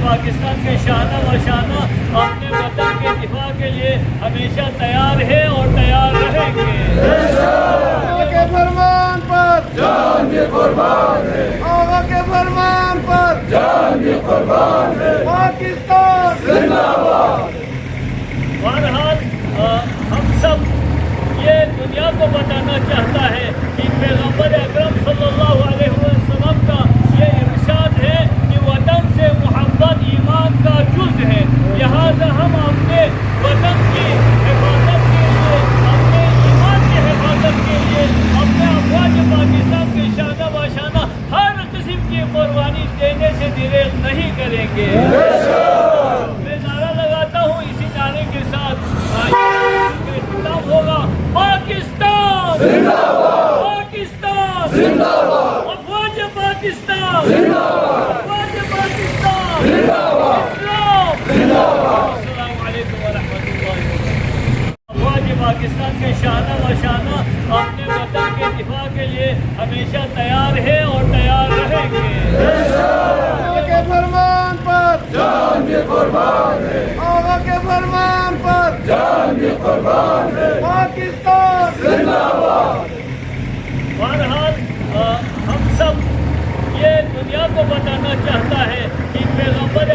پاکستان کے شانہ و شانہ اپنے وطن کے دفاع کے لیے ہمیشہ تیار ہے اور تیار رہیں گے۔ آقا کے فرمان پر جان بھی قربان ہے، آقا کے فرمان پر جان بھی قربان ہے، پاکستان زندہ باد۔ بہرحال ہم سب یہ دنیا کو بتانا چاہتا ہے کہ پیغمبر اکرم صلی اللہ علیہ وسلم کا یہ ارشاد ہے کہ وطن سے محبت ایمان کا جز ہے، لہذا ہم اپنے وطن کی حفاظت کے لیے، اپنے ایمان کی حفاظت کے لیے، اپنے افواج پاکستان کے شانہ بہ شانہ ہر قسم کی قربانی دینے سے دریغ نہیں کریں گے۔ میں نعرہ لگاتا ہوں، اسی نعرے کے ساتھ خطاب ہوگا، پاکستان زندہ باد، پاکستان زندہ باد، افواج پاکستان زندہ باد، افواج پاکستان زندہ باد، اسلام زندہ باد۔ السلام علیکم ورحمۃ اللہ وبرکاتہ۔ افواج پاکستان کے شانہ و شانہ اپنے وطن کے دفاع کے لیے ہمیشہ تیار ہے اور تیار رہیں گے۔ آقا کے فرمان پر جان بھی قربان ہے، آقا کے فرمان پر جان بھی قربان ہے، پاکستان زندہ باد۔ بہرحال ہم سب یہ دنیا کو بتانا چاہتا ہے کہ پیغمبر